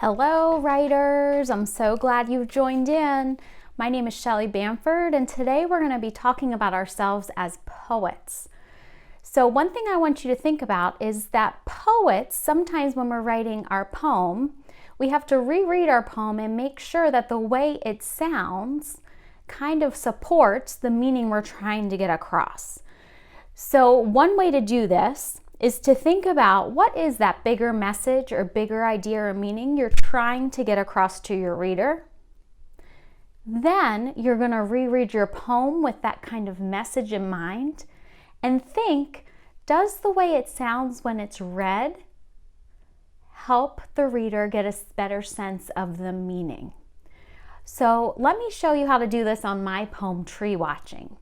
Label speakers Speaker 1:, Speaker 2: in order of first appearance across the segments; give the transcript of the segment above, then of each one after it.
Speaker 1: Hello, writers. I'm so glad you've joined in. My name is Shele Banford, and today we're going to be talking about ourselves as poets. So one thing I want you to think about is that poets, sometimes when we're writing our poem, we have to reread our poem and make sure that the way it sounds kind of supports the meaning we're trying to get across. So one way to do this is to think about what is that bigger message or bigger idea or meaning you're trying to get across to your reader. Then you're going to reread your poem with that kind of message in mind and think, does the way it sounds when it's read help the reader get a better sense of the meaning? So let me show you how to do this on my poem, Tree Watching.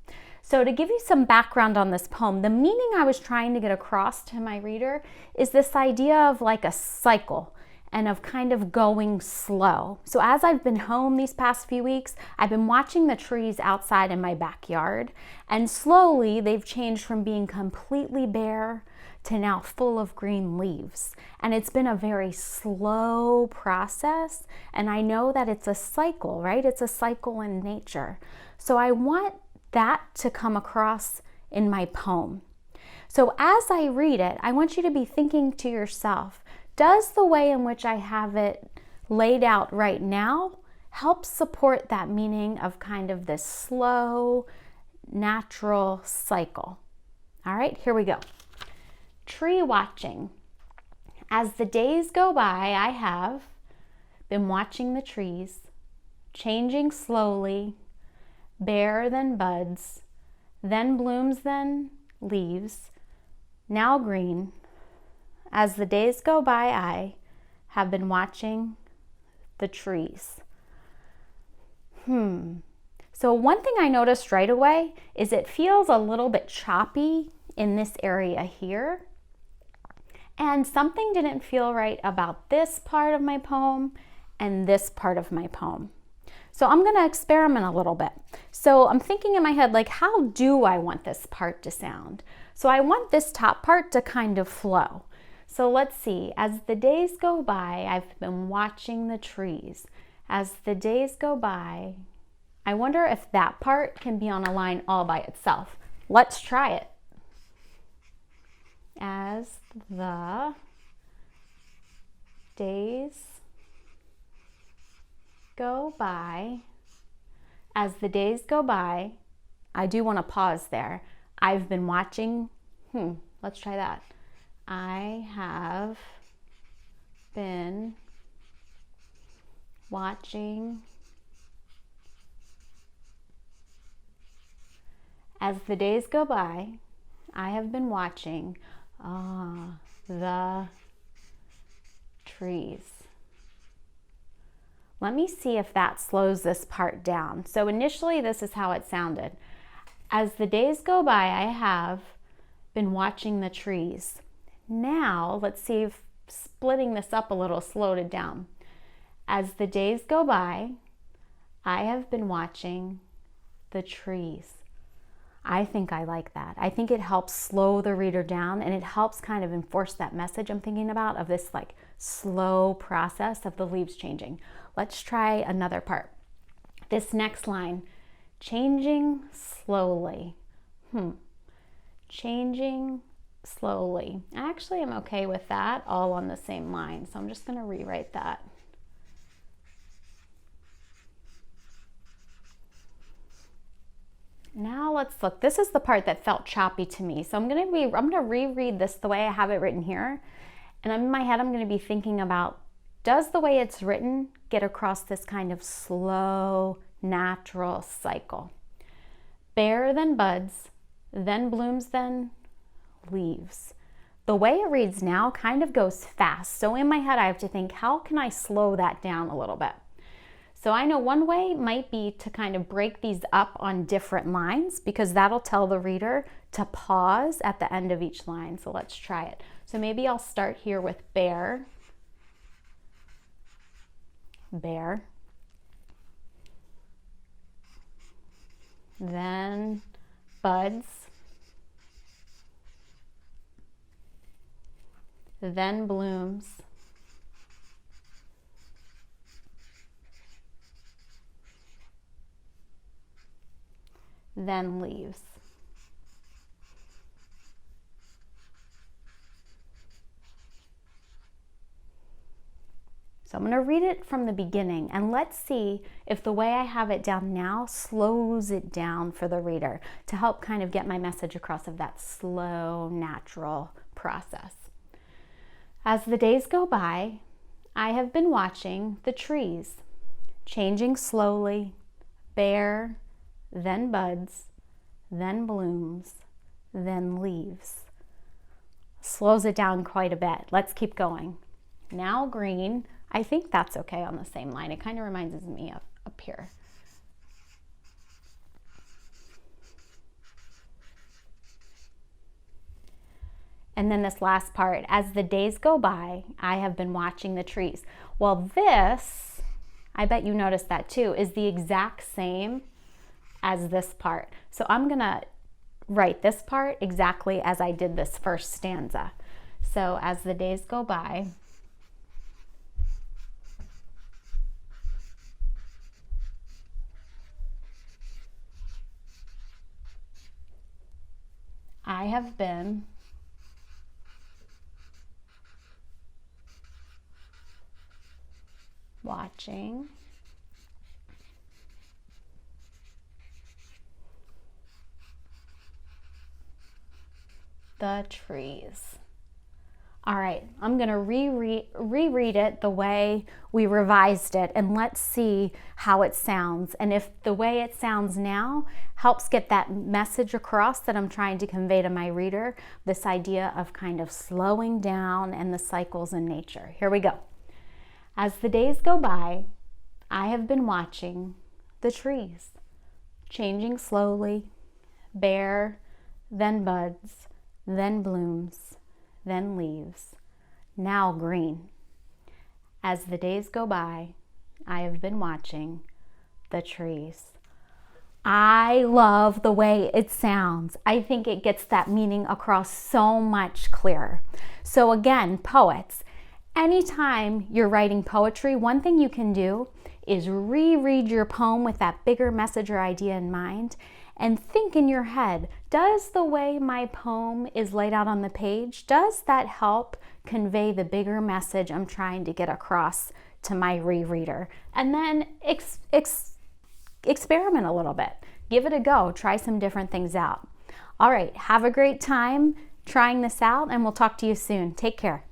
Speaker 1: So to give you some background on this poem, the meaning I was trying to get across to my reader is this idea of like a cycle and of kind of going slow. So as I've been home these past few weeks, I've been watching the trees outside in my backyard, and slowly they've changed from being completely bare to now full of green leaves. And it's been a very slow process, and I know that it's a cycle, right? It's a cycle in nature. So I want that to come across in my poem. So as I read it, I want you to be thinking to yourself, does the way in which I have it laid out right now help support that meaning of kind of this slow, natural cycle? All right, here we go. Tree watching. As the days go by, I have been watching the trees, changing slowly, bare then buds, then blooms, then leaves, now green. As the days go by, I have been watching the trees. So one thing I noticed right away is it feels a little bit choppy in this area here. And something didn't feel right about this part of my poem and this part of my poem. So I'm going to experiment a little bit. So I'm thinking in my head, like, how do I want this part to sound? So I want this top part to kind of flow. So let's see. As the days go by, I've been watching the trees. As the days go by, I wonder if that part can be on a line all by itself. Let's try it. As the days go by, as the days go by, I do want to pause there. I've been watching, let's try that. I have been watching, as the days go by, I have been watching the trees. Let me see if that slows this part down. So initially, this is how it sounded. As the days go by, I have been watching the trees. Now, let's see if splitting this up a little slowed it down. As the days go by, I have been watching the trees. I think I like that. I think it helps slow the reader down, and it helps kind of enforce that message I'm thinking about of this like slow process of the leaves changing. Let's try another part. This next line, changing slowly. Changing slowly. Actually, I'm okay with that all on the same line, so I'm just going to rewrite that. Now let's look. This is the part that felt choppy to me. So I'm going to reread this the way I have it written here. And in my head, I'm going to be thinking about, does the way it's written get across this kind of slow, natural cycle? Bare then buds, then blooms, then leaves. The way it reads now kind of goes fast. So in my head, I have to think, how can I slow that down a little bit? So I know one way might be to kind of break these up on different lines, because that'll tell the reader to pause at the end of each line. So let's try it. So maybe I'll start here with bare, bare, then buds, then blooms, then leaves. So I'm going to read it from the beginning, and let's see if the way I have it down now slows it down for the reader to help kind of get my message across of that slow, natural process. As the days go by, I have been watching the trees, changing slowly, bare, then buds, then blooms, then leaves. Slows it down quite a bit. Let's keep going. Now green. I think that's okay on the same line. It kind of reminds me of up here. And then this last part, as the days go by, I have been watching the trees. Well, this, I bet you noticed that too, is the exact same as this part. So I'm gonna write this part exactly as I did this first stanza. So as the days go by, I have been watching the trees. All right, I'm gonna reread it the way we revised it, and let's see how it sounds. And if the way it sounds now helps get that message across that I'm trying to convey to my reader, this idea of kind of slowing down and the cycles in nature. Here we go. As the days go by, I have been watching the trees, changing slowly, bare, then buds, then blooms, then leaves, now green. As the days go by, I have been watching the trees. I love the way it sounds. I think it gets that meaning across so much clearer. So again, poets, anytime you're writing poetry, one thing you can do is reread your poem with that bigger message or idea in mind, and think in your head, does the way my poem is laid out on the page, does that help convey the bigger message I'm trying to get across to my rereader? And then experiment a little bit. Give it a go. Try some different things out. All right, have a great time trying this out, and we'll talk to you soon. Take care.